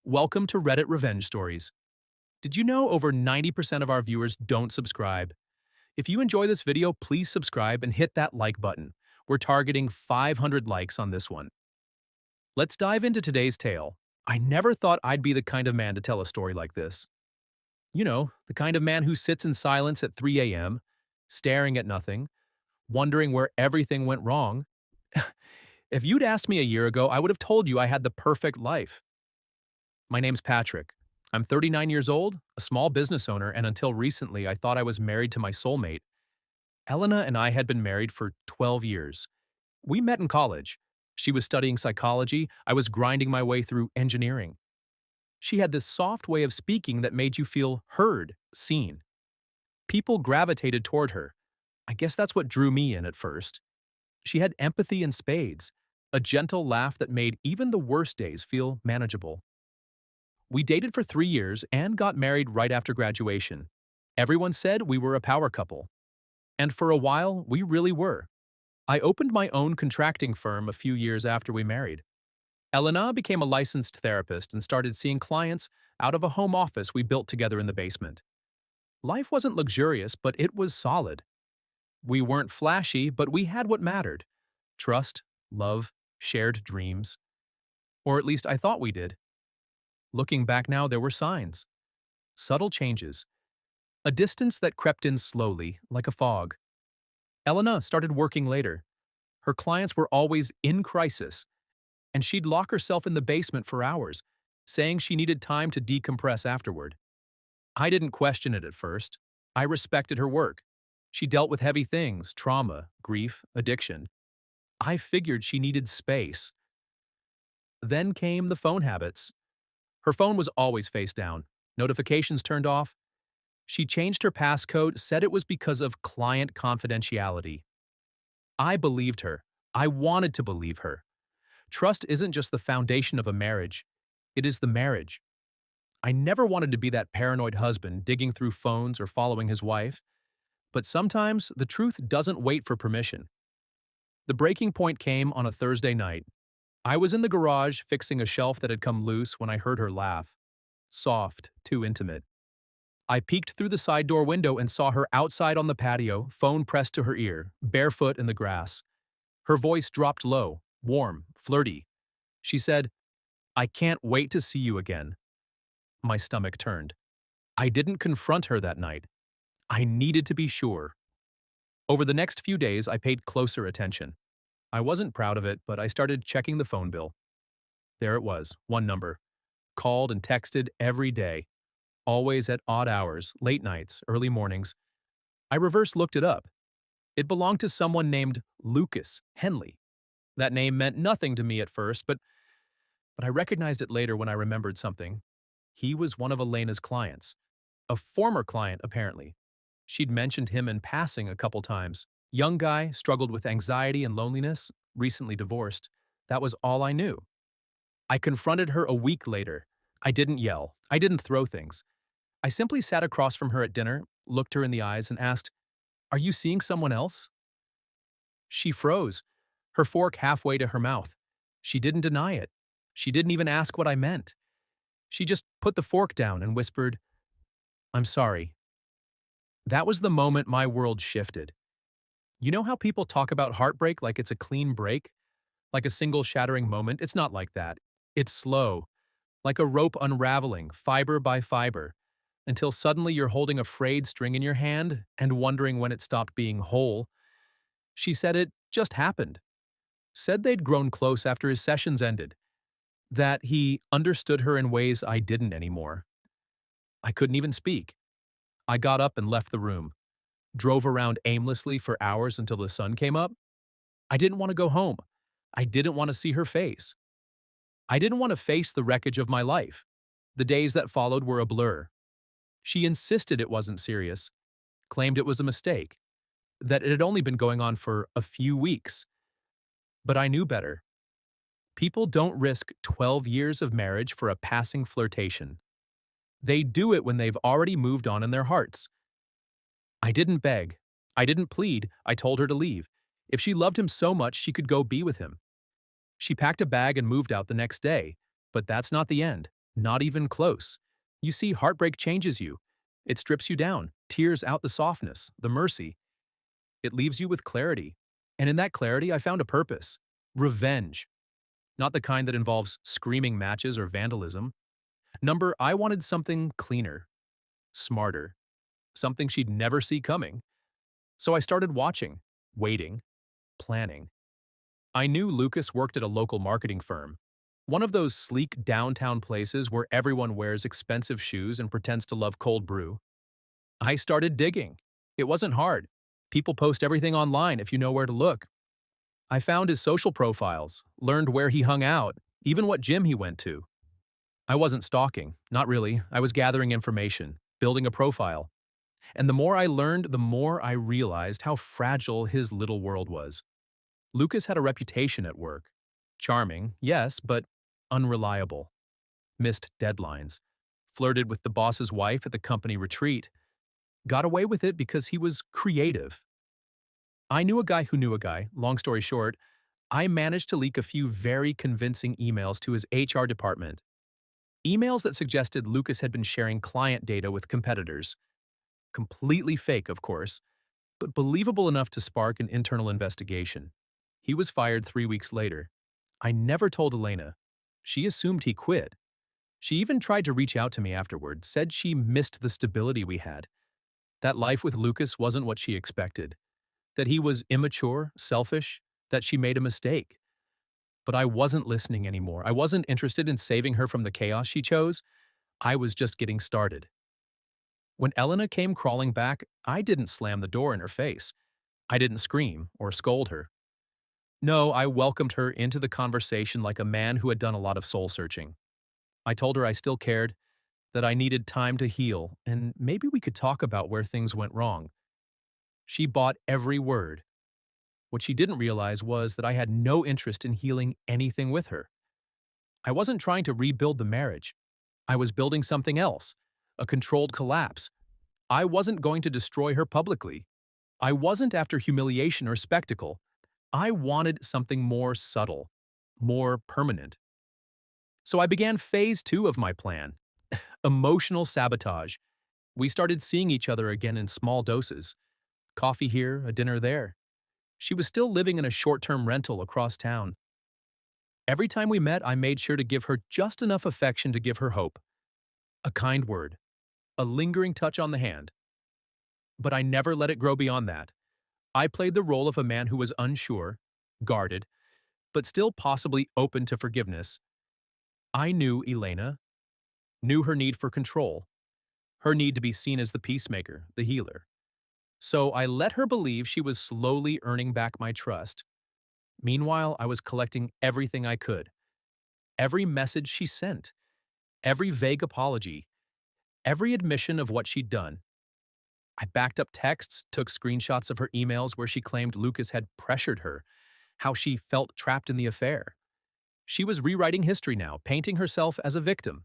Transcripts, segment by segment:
Welcome to Reddit Revenge Stories. Did you know over 90% of our viewers don't subscribe? If you enjoy this video, please subscribe and hit that like button. We're targeting 500 likes on this one. Let's dive into today's tale. I never thought I'd be the kind of man to tell a story like this. You know, the kind of man who sits in silence at 3 a.m., staring at nothing, wondering where everything went wrong. If you'd asked me a year ago, I would have told you I had the perfect life. My name's Patrick. I'm 39 years old, a small business owner, and until recently I thought I was married to my soulmate. Elena and I had been married for 12 years. We met in college. She was studying psychology, I was grinding my way through engineering. She had this soft way of speaking that made you feel heard, seen. People gravitated toward her. I guess that's what drew me in at first. She had empathy in spades, a gentle laugh that made even the worst days feel manageable. We dated for 3 years and got married right after graduation. Everyone said we were a power couple. And for a while, we really were. I opened my own contracting firm a few years after we married. Elena became a licensed therapist and started seeing clients out of a home office we built together in the basement. Life wasn't luxurious, but it was solid. We weren't flashy, but we had what mattered: trust, love, shared dreams. Or at least I thought we did. Looking back now, there were signs. Subtle changes. A distance that crept in slowly, like a fog. Elena started working later. Her clients were always in crisis, and she'd lock herself in the basement for hours, saying she needed time to decompress afterward. I didn't question it at first. I respected her work. She dealt with heavy things: trauma, grief, addiction. I figured she needed space. Then came the phone habits. Her phone was always face down, notifications turned off. She changed her passcode, said it was because of client confidentiality. I believed her. I wanted to believe her. Trust isn't just the foundation of a marriage, it is the marriage. I never wanted to be that paranoid husband digging through phones or following his wife, but sometimes the truth doesn't wait for permission. The breaking point came on a Thursday night. I was in the garage fixing a shelf that had come loose when I heard her laugh. Soft, too intimate. I peeked through the side door window and saw her outside on the patio, phone pressed to her ear, barefoot in the grass. Her voice dropped low, warm, flirty. She said, "I can't wait to see you again." My stomach turned. I didn't confront her that night. I needed to be sure. Over the next few days, I paid closer attention. I wasn't proud of it, but I started checking the phone bill. There it was, one number. Called and texted every day. Always at odd hours, late nights, early mornings. I reverse looked it up. It belonged to someone named Lucas Henley. That name meant nothing to me at first, but I recognized it later when I remembered something. He was one of Elena's clients. A former client, apparently. She'd mentioned him in passing a couple times. Young guy, struggled with anxiety and loneliness, recently divorced. That was all I knew. I confronted her a week later. I didn't yell. I didn't throw things. I simply sat across from her at dinner, looked her in the eyes, and asked, "Are you seeing someone else?" She froze, her fork halfway to her mouth. She didn't deny it. She didn't even ask what I meant. She just put the fork down and whispered, "I'm sorry." That was the moment my world shifted. You know how people talk about heartbreak like it's a clean break? Like a single shattering moment? It's not like that. It's slow, like a rope unraveling, fiber by fiber, until suddenly you're holding a frayed string in your hand and wondering when it stopped being whole. She said it just happened. Said they'd grown close after his sessions ended. That he understood her in ways I didn't anymore. I couldn't even speak. I got up and left the room. Drove around aimlessly for hours until the sun came up. I didn't want to go home. I didn't want to see her face. I didn't want to face the wreckage of my life. The days that followed were a blur. She insisted it wasn't serious, claimed it was a mistake, that it had only been going on for a few weeks. But I knew better. People don't risk 12 years of marriage for a passing flirtation. They do it when they've already moved on in their hearts. I didn't beg. I didn't plead. I told her to leave. If she loved him so much, she could go be with him. She packed a bag and moved out the next day, but that's not the end. Not even close. You see, heartbreak changes you. It strips you down, tears out the softness, the mercy. It leaves you with clarity. And in that clarity, I found a purpose. Revenge. Not the kind that involves screaming matches or vandalism. I wanted something cleaner, smarter, something she'd never see coming. So I started watching, waiting, planning. I knew Lucas worked at a local marketing firm, one of those sleek downtown places where everyone wears expensive shoes and pretends to love cold brew. I started digging. It wasn't hard. People post everything online if you know where to look. I found his social profiles, learned where he hung out, even what gym he went to. I wasn't stalking, not really. I was gathering information, building a profile. And the more I learned, the more I realized how fragile his little world was. Lucas had a reputation at work. Charming, yes, but unreliable. Missed deadlines. Flirted with the boss's wife at the company retreat. Got away with it because he was creative. I knew a guy who knew a guy. Long story short, I managed to leak a few very convincing emails to his HR department. Emails that suggested Lucas had been sharing client data with competitors. Completely fake, of course, but believable enough to spark an internal investigation. He was fired 3 weeks later. I never told Elena. She assumed he quit. She even tried to reach out to me afterward, said she missed the stability we had. That life with Lucas wasn't what she expected. That he was immature, selfish, that she made a mistake. But I wasn't listening anymore. I wasn't interested in saving her from the chaos she chose. I was just getting started. When Elena came crawling back, I didn't slam the door in her face. I didn't scream or scold her. No, I welcomed her into the conversation like a man who had done a lot of soul-searching. I told her I still cared, that I needed time to heal, and maybe we could talk about where things went wrong. She bought every word. What she didn't realize was that I had no interest in healing anything with her. I wasn't trying to rebuild the marriage. I was building something else, a controlled collapse. I wasn't going to destroy her publicly. I wasn't after humiliation or spectacle. I wanted something more subtle, more permanent. So I began phase 2 of my plan, emotional sabotage. We started seeing each other again in small doses. Coffee here, a dinner there. She was still living in a short-term rental across town. Every time we met, I made sure to give her just enough affection to give her hope. A kind word, a lingering touch on the hand. But I never let it grow beyond that. I played the role of a man who was unsure, guarded, but still possibly open to forgiveness. I knew Elena, knew her need for control, her need to be seen as the peacemaker, the healer. So I let her believe she was slowly earning back my trust. Meanwhile, I was collecting everything I could. Every message she sent, every vague apology, every admission of what she'd done. I backed up texts, took screenshots of her emails where she claimed Lucas had pressured her, how she felt trapped in the affair. She was rewriting history now, painting herself as a victim.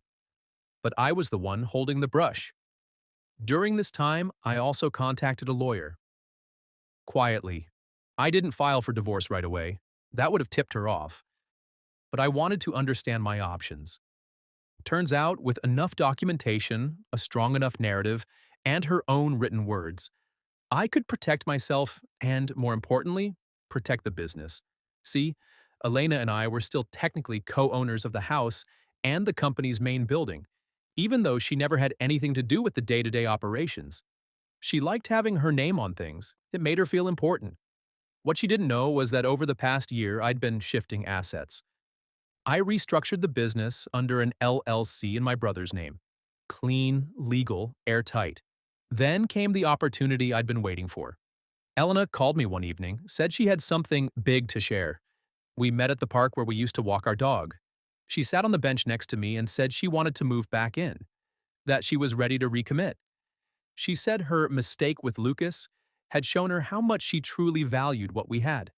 But I was the one holding the brush. During this time, I also contacted a lawyer. Quietly. I didn't file for divorce right away. That would have tipped her off. But I wanted to understand my options. Turns out, with enough documentation, a strong enough narrative, and her own written words, I could protect myself and, more importantly, protect the business. See, Elena and I were still technically co-owners of the house and the company's main building, even though she never had anything to do with the day-to-day operations. She liked having her name on things. It made her feel important. What she didn't know was that over the past year, I'd been shifting assets. I restructured the business under an LLC in my brother's name. Clean, legal, airtight. Then came the opportunity I'd been waiting for. Elena called me one evening, said she had something big to share. We met at the park where we used to walk our dog. She sat on the bench next to me and said she wanted to move back in, that she was ready to recommit. She said her mistake with Lucas had shown her how much she truly valued what we had.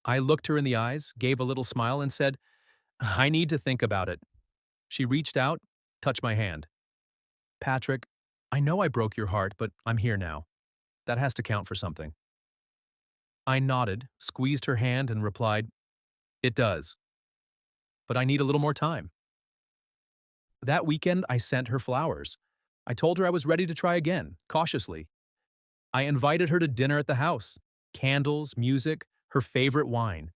I looked her in the eyes, gave a little smile, and said, "I need to think about it." She reached out, touched my hand. "Patrick, I know I broke your heart, but I'm here now. That has to count for something." I nodded, squeezed her hand, and replied, "It does. But I need a little more time." That weekend, I sent her flowers. I told her I was ready to try again, cautiously. I invited her to dinner at the house. Candles, music, her favorite wine.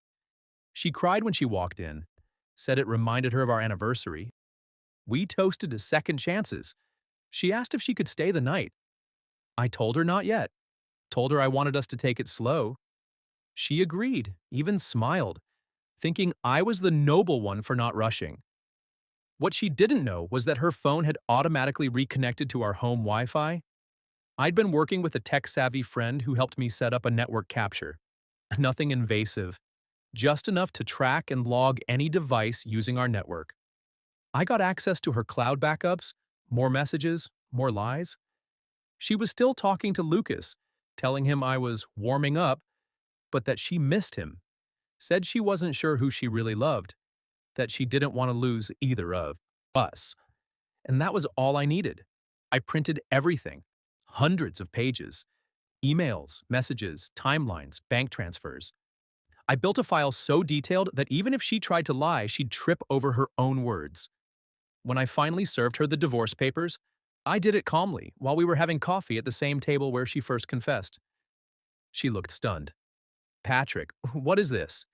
She cried when she walked in, said it reminded her of our anniversary. We toasted to second chances. She asked if she could stay the night. I told her not yet. Told her I wanted us to take it slow. She agreed, even smiled, thinking I was the noble one for not rushing. What she didn't know was that her phone had automatically reconnected to our home Wi-Fi. I'd been working with a tech-savvy friend who helped me set up a network capture. Nothing invasive, just enough to track and log any device using our network. I got access to her cloud backups, more messages, more lies. She was still talking to Lucas, telling him I was warming up, but that she missed him. Said she wasn't sure who she really loved, that she didn't want to lose either of us. And that was all I needed. I printed everything, hundreds of pages, emails, messages, timelines, bank transfers. I built a file so detailed that even if she tried to lie, she'd trip over her own words. When I finally served her the divorce papers, I did it calmly while we were having coffee at the same table where she first confessed. She looked stunned. "Patrick, what is this?"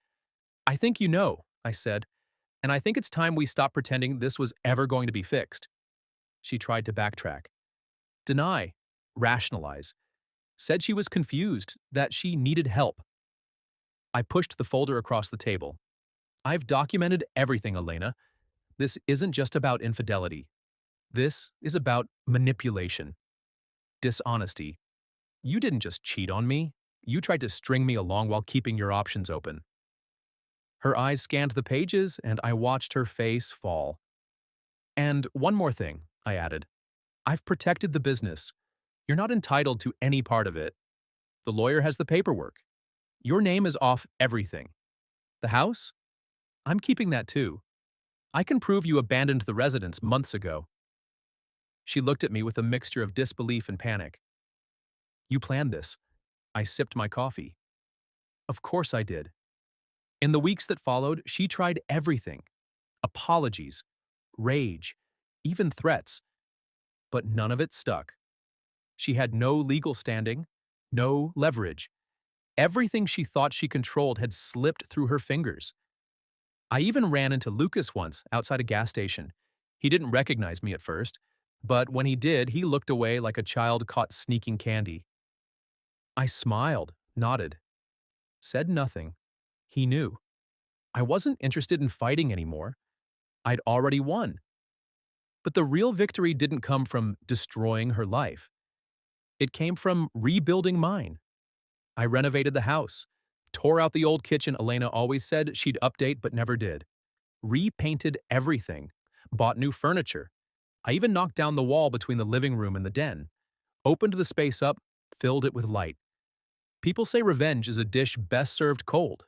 "I think you know," I said, "and I think it's time we stop pretending this was ever going to be fixed." She tried to backtrack. Deny. Rationalize. Said she was confused, that she needed help. I pushed the folder across the table. "I've documented everything, Elena. This isn't just about infidelity. This is about manipulation. Dishonesty. You didn't just cheat on me. You tried to string me along while keeping your options open." Her eyes scanned the pages, and I watched her face fall. "And one more thing," I added. "I've protected the business. You're not entitled to any part of it. The lawyer has the paperwork. Your name is off everything. The house? I'm keeping that too. I can prove you abandoned the residence months ago." She looked at me with a mixture of disbelief and panic. "You planned this." I sipped my coffee. "Of course I did." In the weeks that followed, she tried everything. Apologies, rage, even threats. But none of it stuck. She had no legal standing, no leverage. Everything she thought she controlled had slipped through her fingers. I even ran into Lucas once outside a gas station. He didn't recognize me at first, but when he did, he looked away like a child caught sneaking candy. I smiled, nodded, said nothing. He knew. I wasn't interested in fighting anymore. I'd already won. But the real victory didn't come from destroying her life. It came from rebuilding mine. I renovated the house, tore out the old kitchen Elena always said she'd update but never did, repainted everything, bought new furniture. I even knocked down the wall between the living room and the den, opened the space up, filled it with light. People say revenge is a dish best served cold.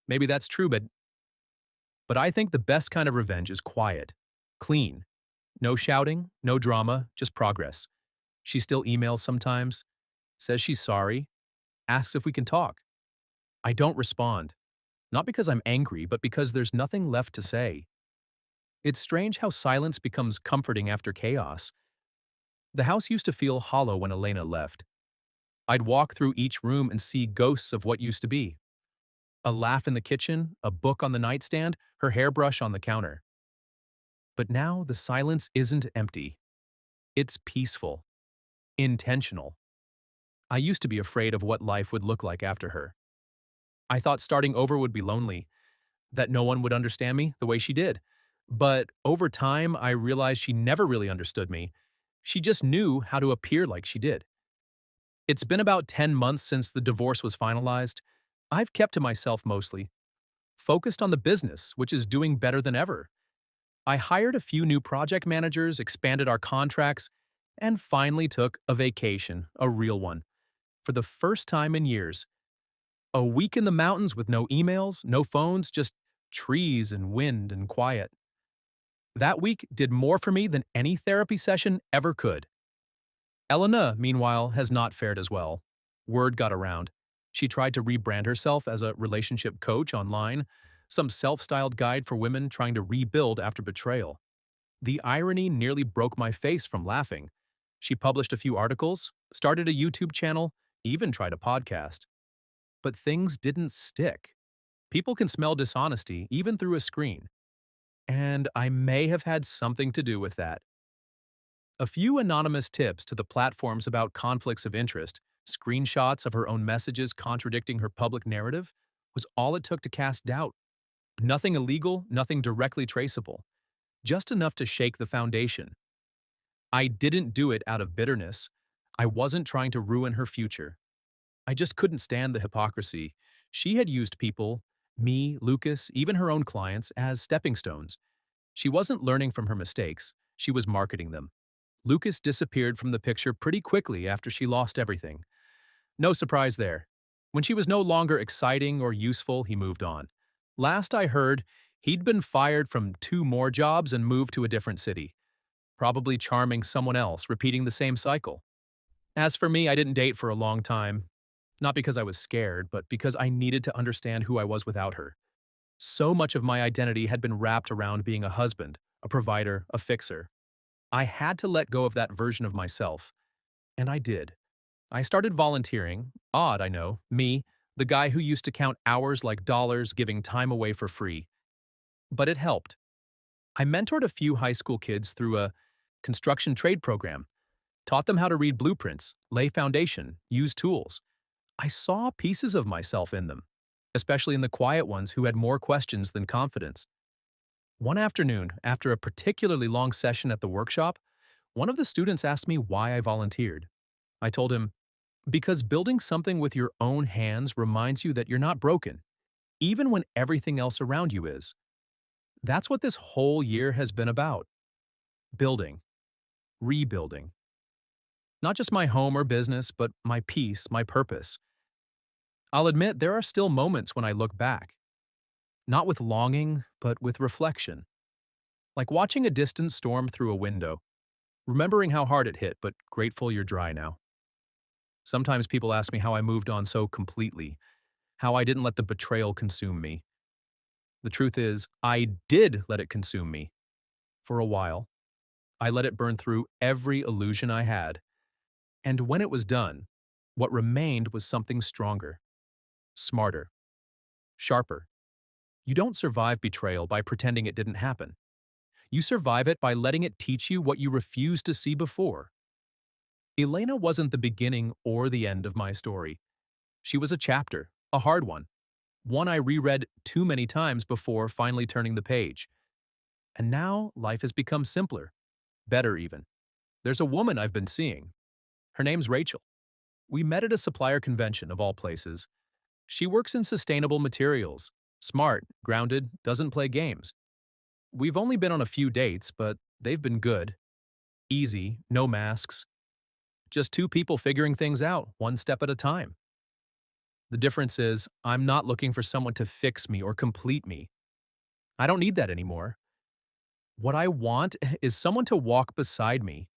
Maybe that's true, but I think the best kind of revenge is quiet, clean. No shouting, no drama, just progress. She still emails sometimes, says she's sorry, asks if we can talk. I don't respond. Not because I'm angry, but because there's nothing left to say. It's strange how silence becomes comforting after chaos. The house used to feel hollow when Elena left. I'd walk through each room and see ghosts of what used to be. A laugh in the kitchen, a book on the nightstand, her hairbrush on the counter. But now the silence isn't empty. It's peaceful, intentional. I used to be afraid of what life would look like after her. I thought starting over would be lonely, that no one would understand me the way she did. But over time, I realized she never really understood me. She just knew how to appear like she did. It's been about 10 months since the divorce was finalized. I've kept to myself mostly, focused on the business, which is doing better than ever. I hired a few new project managers, expanded our contracts, and finally took a vacation, a real one, for the first time in years. A week in the mountains with no emails, no phones, just trees and wind and quiet. That week did more for me than any therapy session ever could. Elena, meanwhile, has not fared as well. Word got around. She tried to rebrand herself as a relationship coach online, some self-styled guide for women trying to rebuild after betrayal. The irony nearly broke my face from laughing. She published a few articles, started a YouTube channel, even tried a podcast. But things didn't stick. People can smell dishonesty even through a screen. And I may have had something to do with that. A few anonymous tips to the platforms about conflicts of interest, screenshots of her own messages contradicting her public narrative, was all it took to cast doubt. Nothing illegal, nothing directly traceable, just enough to shake the foundation. I didn't do it out of bitterness. I wasn't trying to ruin her future. I just couldn't stand the hypocrisy. She had used people, me, Lucas, even her own clients, as stepping stones. She wasn't learning from her mistakes, she was marketing them. Lucas disappeared from the picture pretty quickly after she lost everything. No surprise there. When she was no longer exciting or useful, he moved on. Last I heard, he'd been fired from 2 more jobs and moved to a different city, probably charming someone else, repeating the same cycle. As for me, I didn't date for a long time, not because I was scared, but because I needed to understand who I was without her. So much of my identity had been wrapped around being a husband, a provider, a fixer. I had to let go of that version of myself, and I did. I started volunteering. Odd, I know. Me, the guy who used to count hours like dollars, giving time away for free. But it helped. I mentored a few high school kids through a construction trade program, taught them how to read blueprints, lay foundation, use tools. I saw pieces of myself in them, especially in the quiet ones who had more questions than confidence. One afternoon, after a particularly long session at the workshop, one of the students asked me why I volunteered. I told him, because building something with your own hands reminds you that you're not broken, even when everything else around you is. That's what this whole year has been about. Building. Rebuilding. Not just my home or business, but my peace, my purpose. I'll admit there are still moments when I look back. Not with longing, but with reflection. Like watching a distant storm through a window, remembering how hard it hit, but grateful you're dry now. Sometimes people ask me how I moved on so completely, how I didn't let the betrayal consume me. The truth is, I did let it consume me. For a while, I let it burn through every illusion I had. And when it was done, what remained was something stronger, smarter, sharper. You don't survive betrayal by pretending it didn't happen. You survive it by letting it teach you what you refused to see before. Elena wasn't the beginning or the end of my story. She was a chapter, a hard one I reread too many times before finally turning the page. And now life has become simpler, better even. There's a woman I've been seeing. Her name's Rachel. We met at a supplier convention of all places. She works in sustainable materials, smart, grounded, doesn't play games. We've only been on a few dates, but they've been good. Easy, no masks. Just 2 people figuring things out, one step at a time. The difference is, I'm not looking for someone to fix me or complete me. I don't need that anymore. What I want is someone to walk beside me,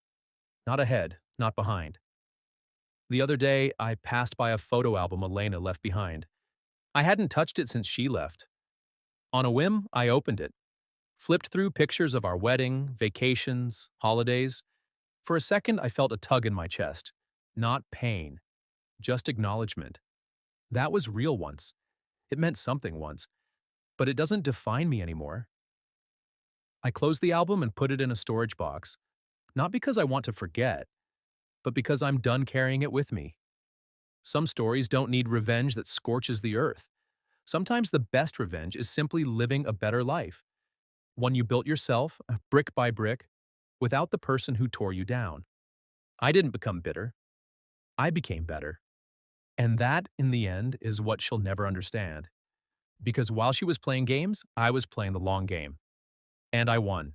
not ahead, not behind. The other day, I passed by a photo album Elena left behind. I hadn't touched it since she left. On a whim, I opened it, flipped through pictures of our wedding, vacations, holidays. For a second, I felt a tug in my chest. Not pain, just acknowledgement. That was real once. It meant something once, but it doesn't define me anymore. I closed the album and put it in a storage box, not because I want to forget, but because I'm done carrying it with me. Some stories don't need revenge that scorches the earth. Sometimes the best revenge is simply living a better life, one you built yourself, brick by brick, without the person who tore you down. I didn't become bitter. I became better. And that, in the end, is what she'll never understand. Because while she was playing games, I was playing the long game. And I won.